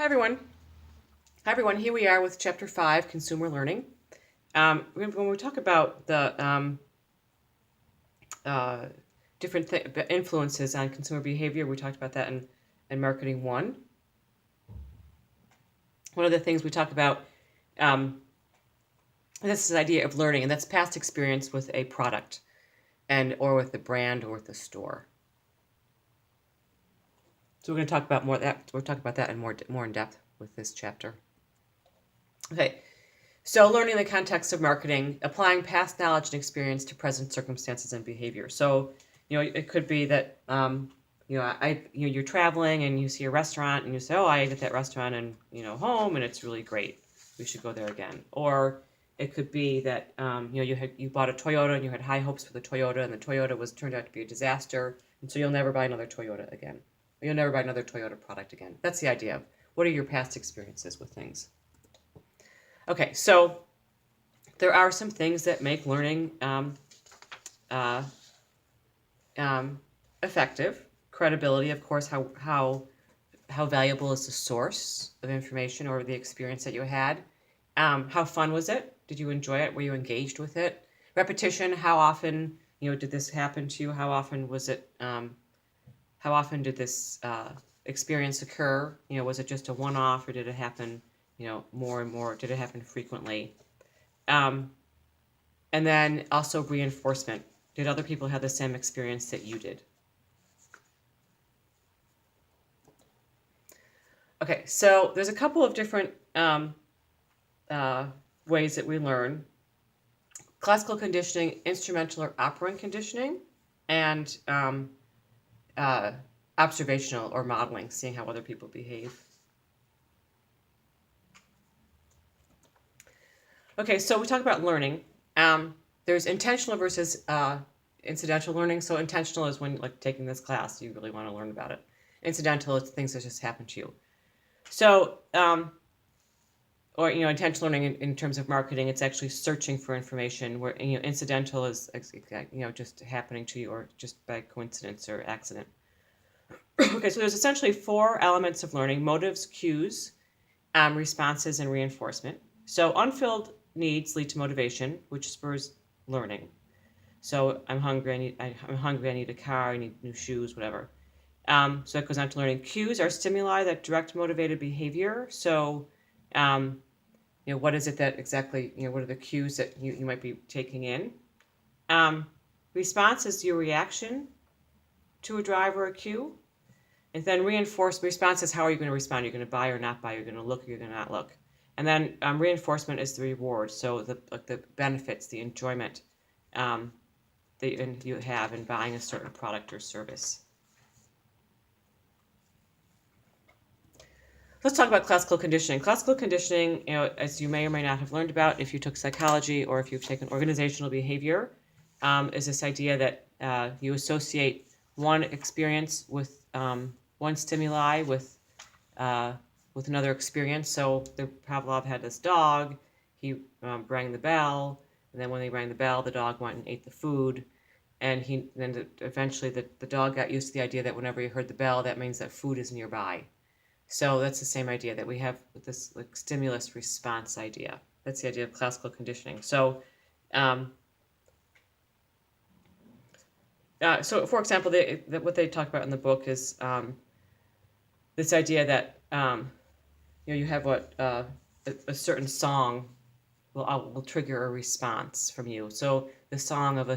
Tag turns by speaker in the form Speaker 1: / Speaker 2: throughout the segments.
Speaker 1: Hi everyone. Here we are with Chapter 5, Consumer Learning. When we talk about the uh, different influences on consumer behavior, we talked about that in Marketing 1. One of the things we talk about, this is the idea of learning, and that's past experience with a product or with the brand or with the store. So we're going to talk about more of that. We'll talk about that in more in depth with this chapter. Okay. So learning the context of marketing, applying past knowledge and experience to present circumstances and behavior. So, it could be that, you're traveling and you see a restaurant and you say, oh, I ate at that restaurant and, home and it's really great. We should go there again. Or it could be that, you bought a Toyota and you had high hopes for the Toyota and the Toyota turned out to be a disaster. And so you'll never buy another Toyota again. Or you'll never buy another Toyota product again. That's the idea of what are your past experiences with things. Okay, so there are some things that make learning effective. Credibility, of course, how valuable is the source of information or the experience that you had? How fun was it? Did you enjoy it? Were you engaged with it? Repetition, how often did this happen to you? How often was it? How often did this experience occur? Was it just a one-off or did it happen? More and more, did it happen frequently? And then also reinforcement. Did other people have the same experience that you did? Okay, so there's a couple of different ways that we learn. Classical conditioning, instrumental or operant conditioning, and observational or modeling, seeing how other people behave. Okay, so we talk about learning. There's intentional versus incidental learning. So intentional is when, like, taking this class, you really want to learn about it. Incidental is things that just happen to you. So, or intentional learning in terms of marketing, it's actually searching for information. Where incidental is just happening to you or just by coincidence or accident. Okay, so there's essentially 4 elements of learning: motives, cues, responses, and reinforcement. So unfilled needs lead to motivation, which spurs learning. So I'm hungry. I'm hungry. I need a car. I need new shoes. Whatever. So that goes on to learning. Cues are stimuli that direct motivated behavior. So, what is it that exactly? What are the cues that you might be taking in? Response is your reaction to a drive or a cue, and then response is how are you going to respond? You're going to buy or not buy. You're going to look or you're going to not look. And then reinforcement is the reward, so the benefits, the enjoyment that you have in buying a certain product or service. Let's talk about classical conditioning. Classical conditioning, as you may or may not have learned about if you took psychology or if you've taken organizational behavior, is this idea that you associate one experience with one stimuli with another experience. So Pavlov had this dog. He rang the bell, and then when he rang the bell, the dog went and ate the food, and eventually the dog got used to the idea that whenever he heard the bell, that means that food is nearby. So that's the same idea that we have with this stimulus response idea. That's the idea of classical conditioning. So, for example, what they talk about in the book is this idea that you have a certain song will trigger a response from you. So the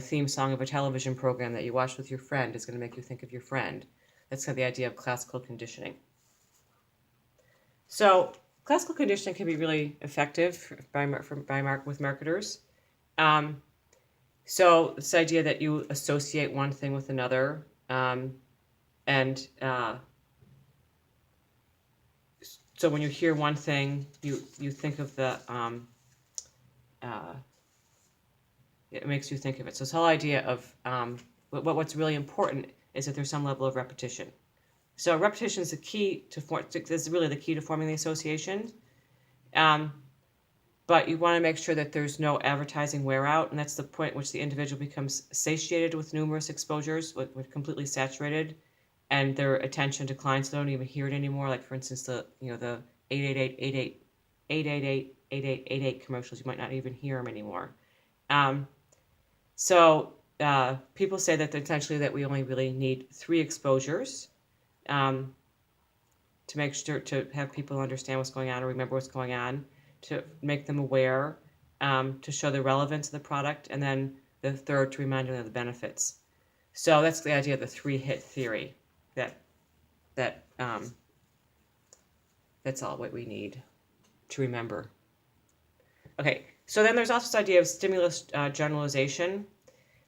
Speaker 1: theme song of a television program that you watch with your friend is going to make you think of your friend. That's kind of the idea of classical conditioning. So classical conditioning can be really effective with marketers. So this idea that you associate one thing with another, and so when you hear one thing, you think of it makes you think of it. So this whole idea of what's really important is that there's some level of repetition. So repetition is really the key to forming the association. But you want to make sure that there's no advertising wear out, and that's the point at which the individual becomes satiated with numerous exposures, with completely saturated, and their attention declines. They don't even hear it anymore. Like, for instance, the 888 commercials. You might not even hear them anymore. So people say that essentially that we only really need 3 exposures to make sure to have people understand what's going on or remember what's going on, to make them aware, to show the relevance of the product, and then the third to remind them of the benefits. So that's the idea of the 3-hit theory. That's all what we need to remember. Okay, so then there's also this idea of stimulus generalization.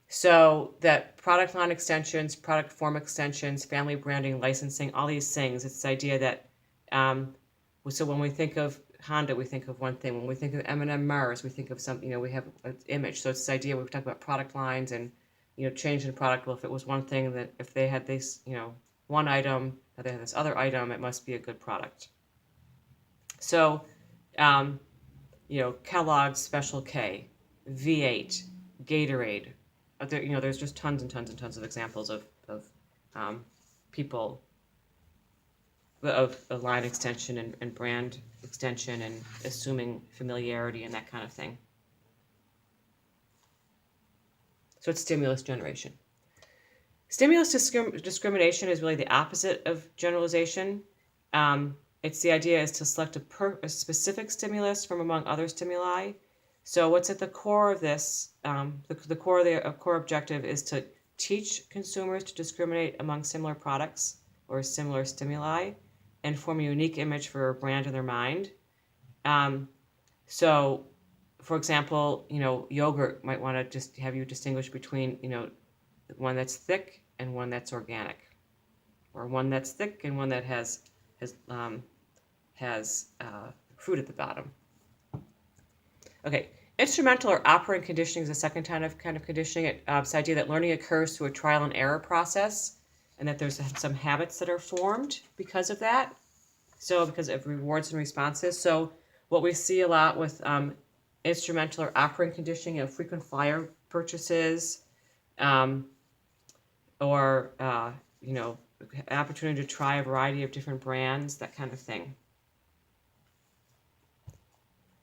Speaker 1: So that product line extensions, product form extensions, family branding, licensing, all these things, it's the idea that, so when we think of Honda, we think of one thing. When we think of M&M Mars, we think of something, we have an image. So it's this idea, we've talked about product lines and, changing the product. Well, if it was one thing, that if they had this, one item, or they had this other item, it must be a good product. So, Kellogg's Special K, V8, Gatorade. There's just tons and tons and tons of examples of people, of a line extension and brand extension and assuming familiarity and that kind of thing. So it's stimulus generation. Stimulus discrimination is really the opposite of generalization. It's the idea is to select a specific stimulus from among other stimuli. So what's at the core of this, the core objective is to teach consumers to discriminate among similar products or similar stimuli and form a unique image for a brand in their mind. So, for example, yogurt might want to just have you distinguish between, one that's thick and one that's organic, or one that's thick and one that has fruit at the bottom. Okay, instrumental or operant conditioning is the second kind of conditioning. It's the idea that learning occurs through a trial and error process, and that there's some habits that are formed because of that. So because of rewards and responses. So what we see a lot with instrumental or operant conditioning, frequent flyer purchases, or opportunity to try a variety of different brands, that kind of thing.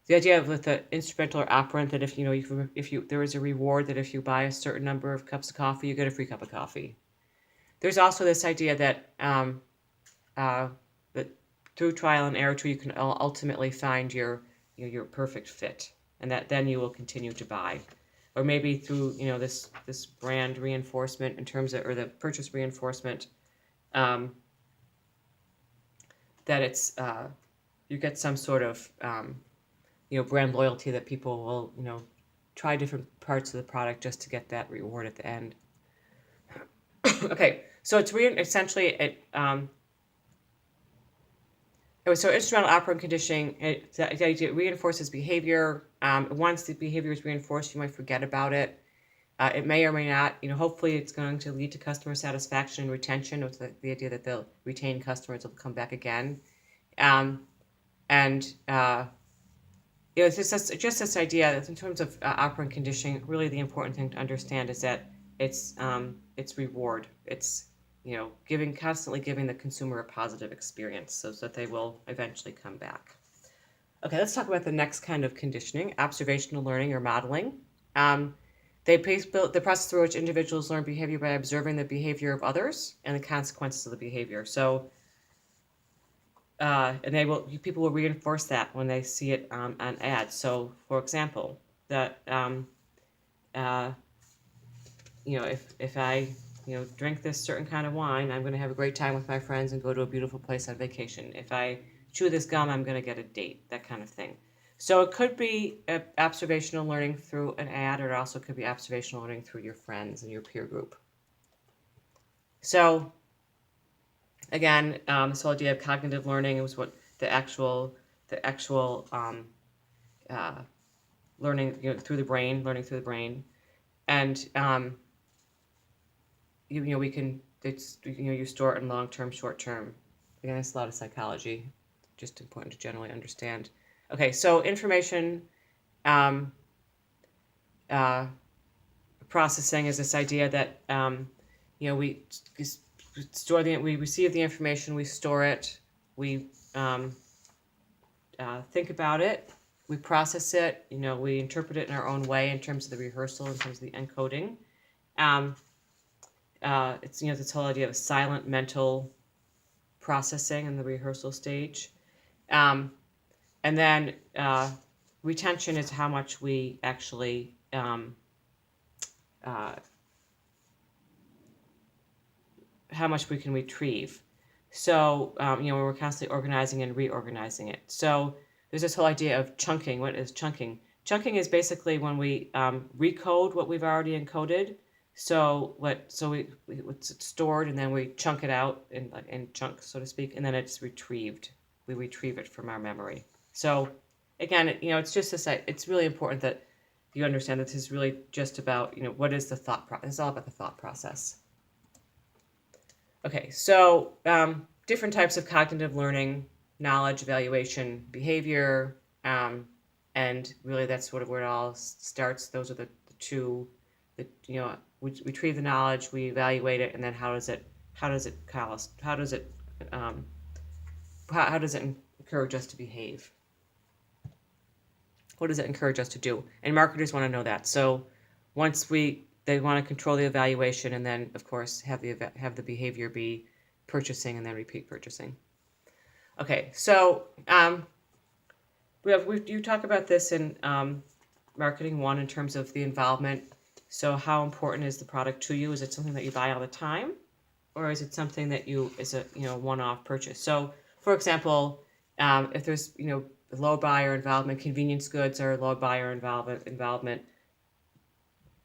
Speaker 1: The idea of with the instrumental or operant that if there is a reward that if you buy a certain number of cups of coffee, you get a free cup of coffee. There's also this idea that that through trial and error, you can ultimately find your perfect fit, and that then you will continue to buy, or maybe through this brand reinforcement in terms of, or the purchase reinforcement, that it's you get some sort of brand loyalty, that people will try different parts of the product just to get that reward at the end. Okay, so it's essentially it. So instrumental operant conditioning, it reinforces behavior. Once the behavior is reinforced, you might forget about it. It may or may not. Hopefully it's going to lead to customer satisfaction and retention, with the idea that they'll retain customers, will come back again. It's just this idea that in terms of operant conditioning, really the important thing to understand is that it's reward. It's constantly giving the consumer a positive experience so that they will eventually come back. Okay, let's talk about the next kind of conditioning, observational learning or modeling. The process through which individuals learn behavior by observing the behavior of others and the consequences of the behavior. So, and people will reinforce that when they see it on ads. So, for example, that if I drink this certain kind of wine, I'm going to have a great time with my friends and go to a beautiful place on vacation. If I chew this gum, I'm going to get a date, that kind of thing. So it could be observational learning through an ad, or it also could be observational learning through your friends and your peer group. So again, this whole idea of cognitive learning was what the actual learning through the brain, and we can, you store it in long-term, short-term. Again, it's a lot of psychology, just important to generally understand. Okay, so information processing is this idea that we receive the information, we store it, we think about it, we process it, we interpret it in our own way in terms of the rehearsal, in terms of the encoding. It's this whole idea of silent mental processing in the rehearsal stage. And then retention is how much we actually how much we can retrieve. So we're constantly organizing and reorganizing it. So there's this whole idea of chunking. What is chunking? Chunking is basically when we recode what we've already encoded. So it's stored, and then we chunk it out in chunks, so to speak, and then it's retrieved. We retrieve it from our memory. So again, it's just this. It's really important that you understand that this is really just about what is the thought process. It's all about the thought process. Okay, so different types of cognitive learning: knowledge, evaluation, behavior, and really that's sort of where it all starts. Those are the two that we retrieve the knowledge, we evaluate it, and then how does it encourage us to behave? What does it encourage us to do? And marketers want to know that. So once they want to control the evaluation, and then of course have the behavior be purchasing and then repeat purchasing. Okay, so you talk about this in marketing 1 in terms of the involvement. So how important is the product to you? Is it something that you buy all the time, or is it something that is a one-off purchase? So for example, if there's low buyer involvement, convenience goods are low buyer involvement.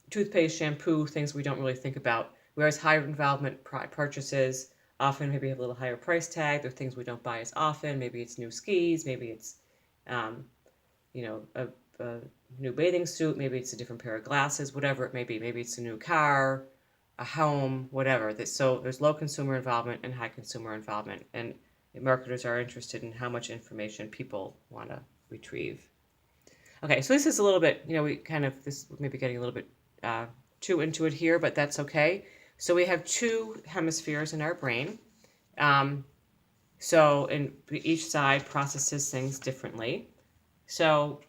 Speaker 1: Toothpaste, shampoo, things we don't really think about. Whereas higher involvement new often maybe have a little higher price tag. They're things we don't buy as often. Maybe it's new skis. Maybe it's, a new bathing suit. Maybe it's a different pair of glasses. Whatever it may be. Maybe it's a new car, a home, whatever. So there's low consumer involvement and high consumer involvement, and marketers are interested in how much information people want to retrieve. Okay, so this is a little bit, this may be getting a little bit too into it here, but that's okay. So we have 2 hemispheres in our brain. So each side processes things differently. So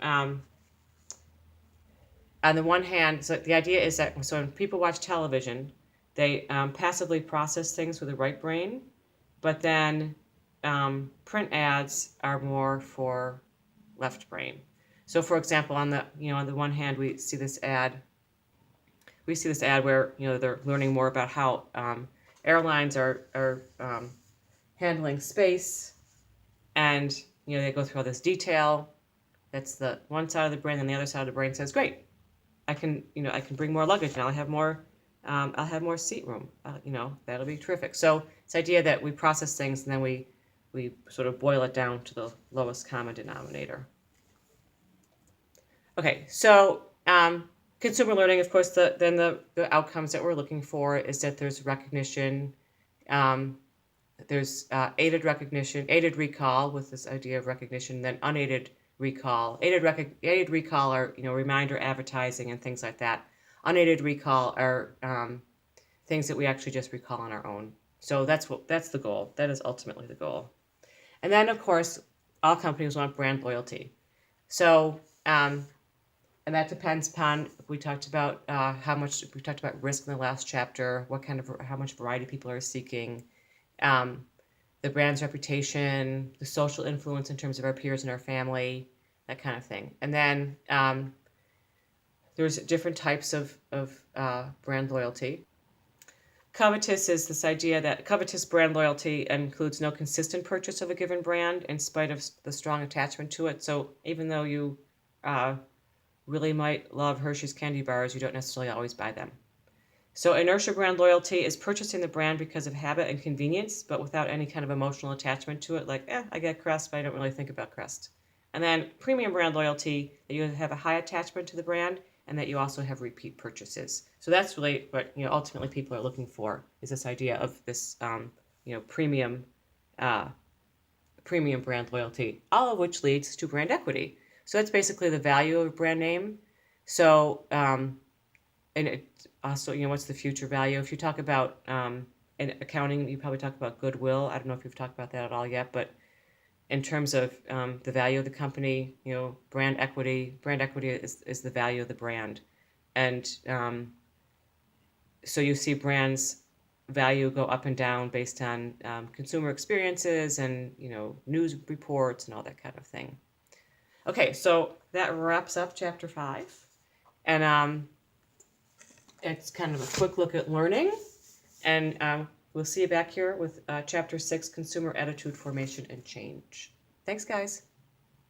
Speaker 1: on the one hand, so the idea is that when people watch television, they passively process things with the right brain, but then print ads are more for left brain. So for example, on the one hand, we see this ad where they're learning more about how airlines are handling space, and they go through all this detail. That's the one side of the brain, and the other side of the brain says, "Great, I can bring more luggage now. I'll have more seat room. That'll be terrific." So it's the idea that we process things and then we sort of boil it down to the lowest common denominator. Okay, so consumer learning, of course, the outcomes that we're looking for is that there's recognition, there's aided recognition, aided recall with this idea of recognition, then unaided recall. Aided recall are reminder advertising and things like that. Unaided recall are things that we actually just recall on our own. So that's the goal. That is ultimately the goal. And then, of course, all companies want brand loyalty. So and that depends upon, we talked about risk in the last chapter, how much variety people are seeking, the brand's reputation, the social influence in terms of our peers and our family, that kind of thing. And then there's different types of brand loyalty. Covetous is this idea that covetous brand loyalty includes no consistent purchase of a given brand in spite of the strong attachment to it. So even though you really might love Hershey's candy bars, you don't necessarily always buy them. So inertia brand loyalty is purchasing the brand because of habit and convenience, but without any kind of emotional attachment to it, like, I get Crest, but I don't really think about Crest. And then premium brand loyalty, that you have a high attachment to the brand and that you also have repeat purchases. So that's really what ultimately people are looking for, is this idea of this premium brand loyalty, all of which leads to brand equity. So that's basically the value of a brand name. So and it also, what's the future value? If you talk about in accounting, you probably talk about goodwill. I don't know if you've talked about that at all yet, but in terms of the value of the company, brand equity. Brand equity is the value of the brand. And so you see brands value go up and down based on consumer experiences and, news reports and all that kind of thing. Okay, so that wraps up chapter 5. And it's kind of a quick look at learning. And we'll see you back here with chapter 6, Consumer Attitude Formation and Change. Thanks, guys.